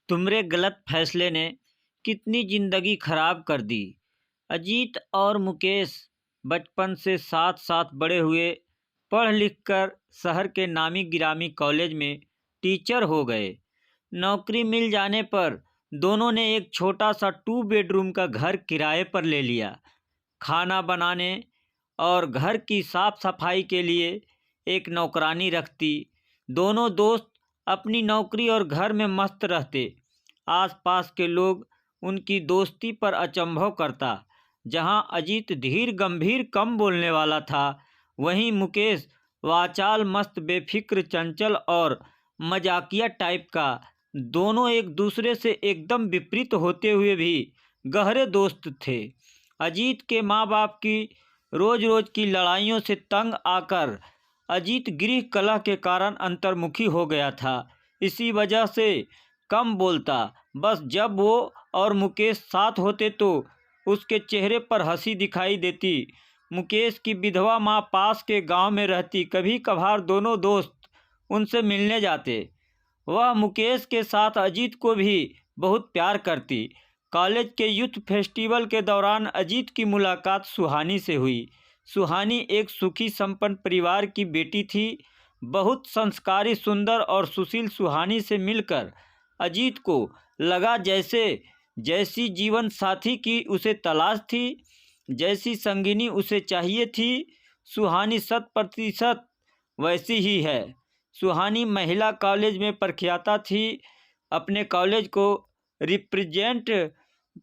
तुम्हारे गलत फैसले ने कितनी जिंदगी खराब कर दी। अजीत और मुकेश बचपन से साथ साथ बड़े हुए, पढ़ लिख कर शहर के नामी गिरामी कॉलेज में टीचर हो गए। नौकरी मिल जाने पर दोनों ने एक छोटा सा 2 बेडरूम का घर किराए पर ले लिया। खाना बनाने और घर की साफ सफाई के लिए एक नौकरानी रखती। दोनों दोस्त अपनी नौकरी और घर में मस्त रहते। आसपास के लोग उनकी दोस्ती पर अचंभव करता। जहां अजीत धीर गंभीर कम बोलने वाला था, वहीं मुकेश वाचाल मस्त बेफिक्र चंचल और मजाकिया टाइप का। दोनों एक दूसरे से एकदम विपरीत होते हुए भी गहरे दोस्त थे। अजीत के माँ बाप की रोज रोज की लड़ाइयों से तंग आकर अजीत गृह कलह के कारण अंतर्मुखी हो गया था। इसी वजह से कम बोलता। बस जब वो और मुकेश साथ होते तो उसके चेहरे पर हंसी दिखाई देती। मुकेश की विधवा माँ पास के गांव में रहती। कभी कभार दोनों दोस्त उनसे मिलने जाते। वह मुकेश के साथ अजीत को भी बहुत प्यार करती। कॉलेज के यूथ फेस्टिवल के दौरान अजीत की मुलाकात सुहानी से हुई। सुहानी एक सुखी संपन्न परिवार की बेटी थी। बहुत संस्कारी, सुंदर और सुशील सुहानी से मिलकर अजीत को लगा जैसे जैसी जीवन साथी की उसे तलाश थी, जैसी संगिनी उसे चाहिए थी, सुहानी 100% वैसी ही है। सुहानी महिला कॉलेज में प्रख्याता थी। अपने कॉलेज को रिप्रेजेंट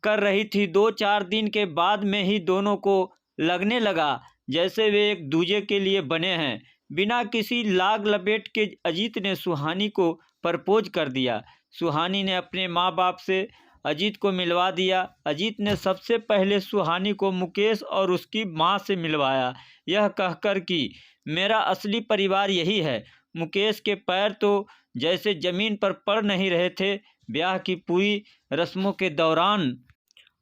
कर रही थी। 2-4 दिन के बाद में ही दोनों को लगने लगा जैसे वे एक दूजे के लिए बने हैं। बिना किसी लाग लपेट के अजीत ने सुहानी को प्रपोज कर दिया। सुहानी ने अपने माँ बाप से अजीत को मिलवा दिया। अजीत ने सबसे पहले सुहानी को मुकेश और उसकी माँ से मिलवाया, यह कहकर कि मेरा असली परिवार यही है। मुकेश के पैर तो जैसे जमीन पर पड़ नहीं रहे थे। ब्याह की पूरी रस्मों के दौरान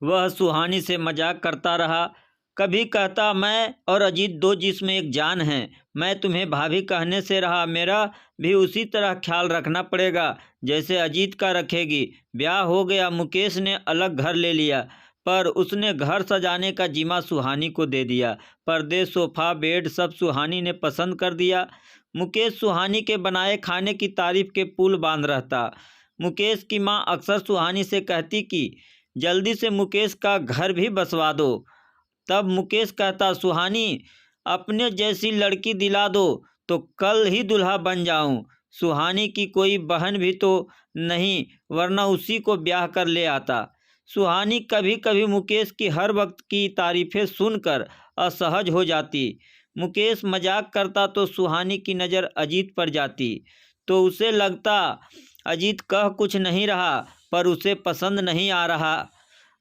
वह सुहानी से मजाक करता रहा। कभी कहता, मैं और अजीत 2 जिस्म एक जान हैं। मैं तुम्हें भाभी कहने से रहा, मेरा भी उसी तरह ख्याल रखना पड़ेगा जैसे अजीत का रखेगी। ब्याह हो गया। मुकेश ने अलग घर ले लिया, पर उसने घर सजाने का जिम्मा सुहानी को दे दिया। पर्दे, सोफा, बेड सब सुहानी ने पसंद कर दिया। मुकेश सुहानी के बनाए खाने की तारीफ के पुल बांध रहता। मुकेश की माँ अक्सर सुहानी से कहती कि जल्दी से मुकेश का घर भी बसवा दो। तब मुकेश कहता, सुहानी अपने जैसी लड़की दिला दो तो कल ही दूल्हा बन जाऊं। सुहानी की कोई बहन भी तो नहीं, वरना उसी को ब्याह कर ले आता। सुहानी कभी कभी मुकेश की हर वक्त की तारीफें सुनकर असहज हो जाती। मुकेश मजाक करता तो सुहानी की नज़र अजीत पर जाती, तो उसे लगता अजीत कह कुछ नहीं रहा, पर उसे पसंद नहीं आ रहा।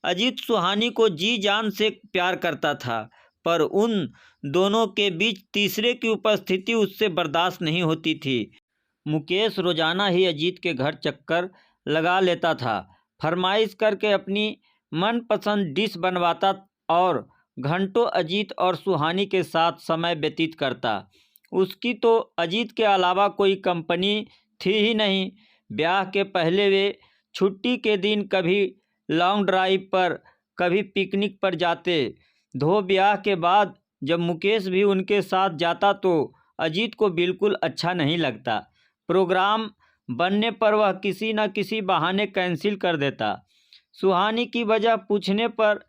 अजीत सुहानी को जी जान से प्यार करता था, पर उन दोनों के बीच तीसरे की उपस्थिति उससे बर्दाश्त नहीं होती थी। मुकेश रोजाना ही अजीत के घर चक्कर लगा लेता था। फरमाइश करके अपनी मनपसंद डिश बनवाता और घंटों अजीत और सुहानी के साथ समय व्यतीत करता। उसकी तो अजीत के अलावा कोई कंपनी थी ही नहीं। ब्याह के पहले वे छुट्टी के दिन कभी लॉन्ग ड्राइव पर, कभी पिकनिक पर जाते। धो ब्याह के बाद जब मुकेश भी उनके साथ जाता तो अजीत को बिल्कुल अच्छा नहीं लगता। प्रोग्राम बनने पर वह किसी न किसी बहाने कैंसिल कर देता। सुहानी की वजह पूछने पर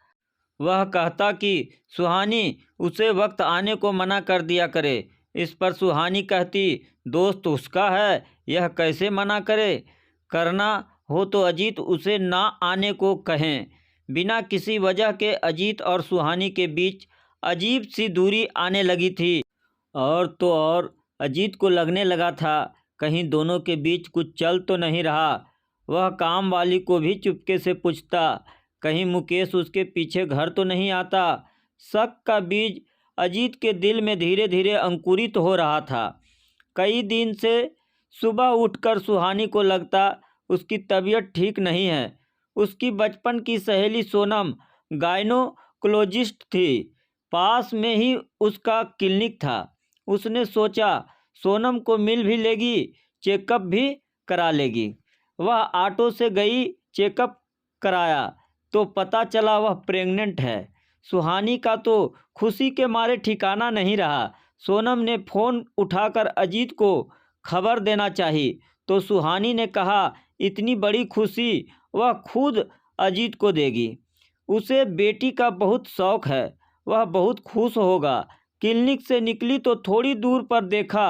वह कहता कि सुहानी उसे वक्त आने को मना कर दिया करे। इस पर सुहानी कहती, दोस्त उसका है, यह कैसे मना करे। करना हो तो अजीत उसे ना आने को कहें। बिना किसी वजह के अजीत और सुहानी के बीच अजीब सी दूरी आने लगी थी। और तो और अजीत को लगने लगा था कहीं दोनों के बीच कुछ चल तो नहीं रहा। वह काम वाली को भी चुपके से पूछता, कहीं मुकेश उसके पीछे घर तो नहीं आता। शक का बीज अजीत के दिल में धीरे धीरे अंकुरित हो रहा था। कई दिन से सुबह उठकर सुहानी को लगता उसकी तबीयत ठीक नहीं है। उसकी बचपन की सहेली सोनम गायनोकोलॉजिस्ट थी। पास में ही उसका क्लिनिक था। उसने सोचा सोनम को मिल भी लेगी, चेकअप भी करा लेगी। वह ऑटो से गई, चेकअप कराया तो पता चला वह प्रेग्नेंट है। सुहानी का तो खुशी के मारे ठिकाना नहीं रहा। सोनम ने फ़ोन उठाकर अजीत को खबर देना चाहिए, तो सुहानी ने कहा इतनी बड़ी खुशी वह खुद अजीत को देगी। उसे बेटी का बहुत शौक है, वह बहुत खुश होगा। क्लिनिक से निकली तो थोड़ी दूर पर देखा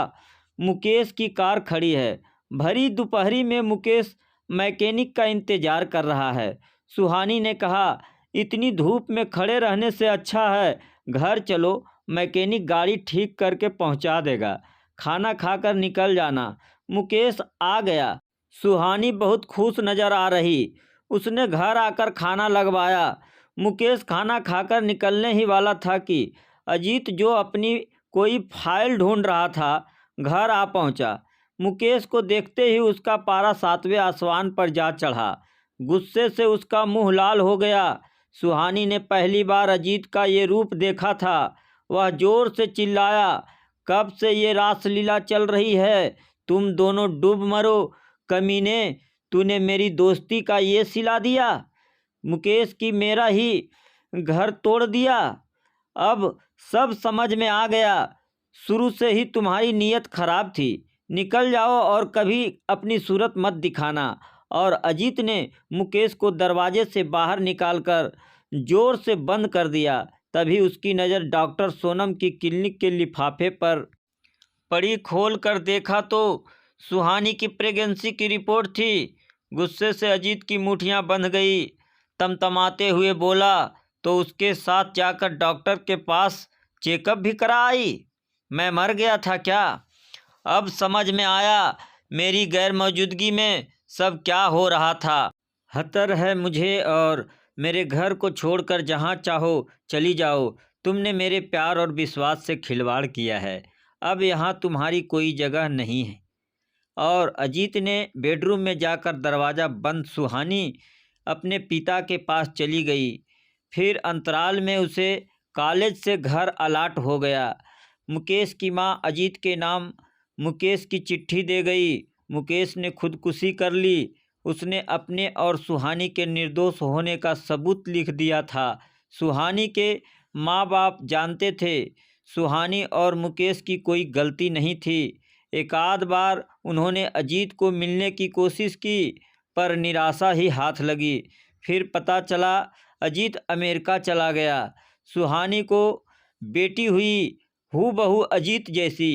मुकेश की कार खड़ी है। भरी दोपहरी में मुकेश मैकेनिक का इंतज़ार कर रहा है। सुहानी ने कहा इतनी धूप में खड़े रहने से अच्छा है घर चलो, मैकेनिक गाड़ी ठीक करके पहुंचा देगा। खाना खाकर निकल जाना। मुकेश आ गया। सुहानी बहुत खुश नज़र आ रही। उसने घर आकर खाना लगवाया। मुकेश खाना खाकर निकलने ही वाला था कि अजीत, जो अपनी कोई फाइल ढूंढ रहा था, घर आ पहुंचा। मुकेश को देखते ही उसका पारा 7वें आसमान पर जा चढ़ा। गुस्से से उसका मुंह लाल हो गया। सुहानी ने पहली बार अजीत का ये रूप देखा था। वह जोर से चिल्लाया, कब से ये रासलीला चल रही है? तुम दोनों डूब मरो कमीने, तूने मेरी दोस्ती का ये सिला दिया। मुकेश की मेरा ही घर तोड़ दिया। अब सब समझ में आ गया। शुरू से ही तुम्हारी नीयत खराब थी। निकल जाओ और कभी अपनी सूरत मत दिखाना। और अजीत ने मुकेश को दरवाजे से बाहर निकालकर जोर से बंद कर दिया। तभी उसकी नज़र डॉक्टर सोनम की क्लिनिक के लिफाफे पर पड़ी। खोल कर देखा तो सुहानी की प्रेगनेंसी की रिपोर्ट थी। गुस्से से अजीत की मुठियां बंध गई। तमतमाते हुए बोला, तो उसके साथ जाकर डॉक्टर के पास चेकअप भी करा आई? मैं मर गया था क्या? अब समझ में आया मेरी गैर मौजूदगी में सब क्या हो रहा था। खतर है मुझे, और मेरे घर को छोड़कर जहाँ चाहो चली जाओ। तुमने मेरे प्यार और विश्वास से खिलवाड़ किया है। अब यहाँ तुम्हारी कोई जगह नहीं है। और अजीत ने बेडरूम में जाकर दरवाज़ा बंद। सुहानी अपने पिता के पास चली गई। फिर अंतराल में उसे कॉलेज से घर अलाट हो गया। मुकेश की माँ अजीत के नाम मुकेश की चिट्ठी दे गई। मुकेश ने खुदकुशी कर ली। उसने अपने और सुहानी के निर्दोष होने का सबूत लिख दिया था। सुहानी के माँ बाप जानते थे सुहानी और मुकेश की कोई गलती नहीं थी। एक आध बार उन्होंने अजीत को मिलने की कोशिश की, पर निराशा ही हाथ लगी। फिर पता चला अजीत अमेरिका चला गया। सुहानी को बेटी हुई हूबहू अजीत जैसी।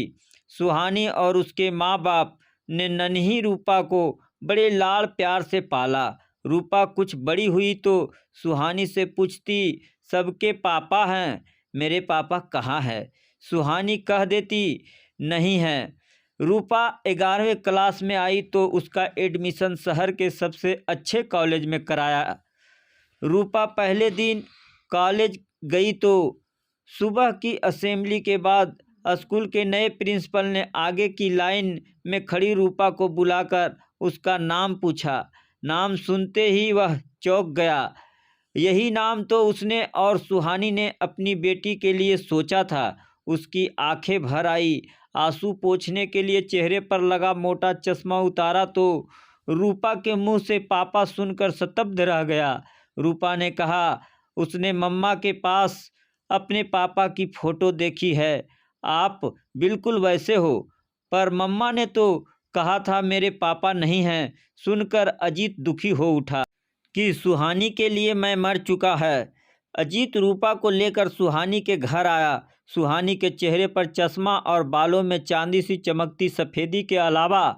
सुहानी और उसके माँ बाप ने नन्ही रूपा को बड़े लाड़ प्यार से पाला। रूपा कुछ बड़ी हुई तो सुहानी से पूछती, सबके पापा हैं, मेरे पापा कहाँ है? सुहानी कह देती, नहीं है। रूपा 11वीं क्लास में आई तो उसका एडमिशन शहर के सबसे अच्छे कॉलेज में कराया। रूपा पहले दिन कॉलेज गई तो सुबह की असेंबली के बाद स्कूल के नए प्रिंसिपल ने आगे की लाइन में खड़ी रूपा को बुलाकर उसका नाम पूछा। नाम सुनते ही वह चौंक गया। यही नाम तो उसने और सुहानी ने अपनी बेटी के लिए सोचा था। उसकी आंखें भर आई। आंसू पोंछने के लिए चेहरे पर लगा मोटा चश्मा उतारा तो रूपा के मुंह से पापा सुनकर स्तब्ध रह गया। रूपा ने कहा, उसने मम्मा के पास अपने पापा की फ़ोटो देखी है, आप बिल्कुल वैसे हो। पर मम्मा ने तो कहा था मेरे पापा नहीं हैं। सुनकर अजीत दुखी हो उठा कि सुहानी के लिए मैं मर चुका है। अजीत रूपा को लेकर सुहानी के घर आया। सुहानी के चेहरे पर चश्मा और बालों में चांदी सी चमकती सफ़ेदी के अलावा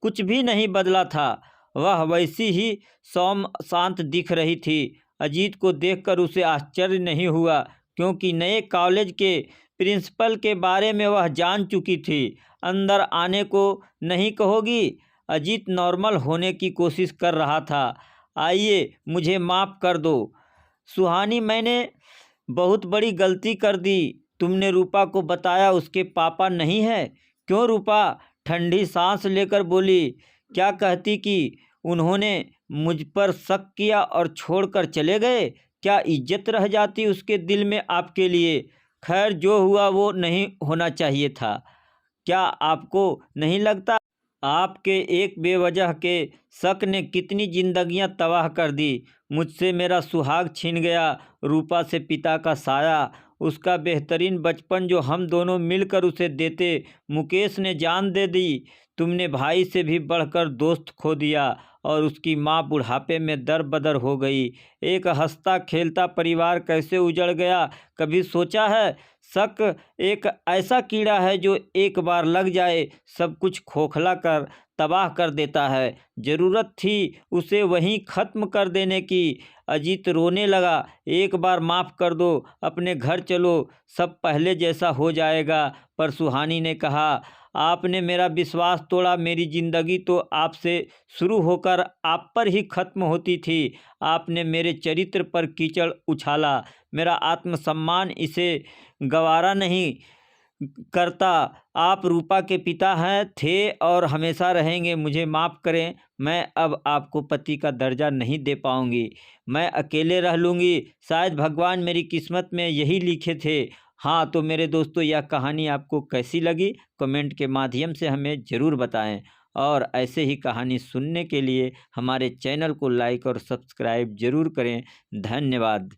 कुछ भी नहीं बदला था। वह वैसी ही सौम्य शांत दिख रही थी। अजीत को देखकर उसे आश्चर्य नहीं हुआ, क्योंकि नए कॉलेज के प्रिंसिपल के बारे में वह जान चुकी थी। अंदर आने को नहीं कहोगी? अजीत नॉर्मल होने की कोशिश कर रहा था। आइए, मुझे माफ़ कर दो सुहानी, मैंने बहुत बड़ी गलती कर दी। तुमने रूपा को बताया उसके पापा नहीं है? क्यों? रूपा ठंडी सांस लेकर बोली। क्या कहती कि उन्होंने मुझ पर शक किया और छोड़कर चले गए? क्या इज्जत रह जाती उसके दिल में आपके लिए? खैर, जो हुआ वो नहीं होना चाहिए था। क्या आपको नहीं लगता आपके एक बेवजह के शक ने कितनी जिंदगियां तबाह कर दी। मुझसे मेरा सुहाग छीन गया, रूपा से पिता का साया, उसका बेहतरीन बचपन जो हम दोनों मिलकर उसे देते। मुकेश ने जान दे दी। तुमने भाई से भी बढ़कर दोस्त खो दिया और उसकी माँ बुढ़ापे में दर-बदर हो गई। एक हंसता खेलता परिवार कैसे उजड़ गया, कभी सोचा है? शक एक ऐसा कीड़ा है जो एक बार लग जाए सब कुछ खोखला कर तबाह कर देता है। ज़रूरत थी उसे वहीं ख़त्म कर देने की। अजीत रोने लगा। एक बार माफ़ कर दो, अपने घर चलो, सब पहले जैसा हो जाएगा। पर सुहानी ने कहा, आपने मेरा विश्वास तोड़ा। मेरी ज़िंदगी तो आपसे शुरू होकर आप पर ही ख़त्म होती थी। आपने मेरे चरित्र पर कीचड़ उछाला। मेरा आत्मसम्मान इसे गवारा नहीं करता। आप रूपा के पिता हैं, थे और हमेशा रहेंगे। मुझे माफ़ करें, मैं अब आपको पति का दर्जा नहीं दे पाऊंगी। मैं अकेले रह लूँगी। शायद भगवान मेरी किस्मत में यही लिखे थे। हाँ, तो मेरे दोस्तों, यह कहानी आपको कैसी लगी कमेंट के माध्यम से हमें ज़रूर बताएं। और ऐसे ही कहानी सुनने के लिए हमारे चैनल को लाइक और सब्सक्राइब ज़रूर करें। धन्यवाद।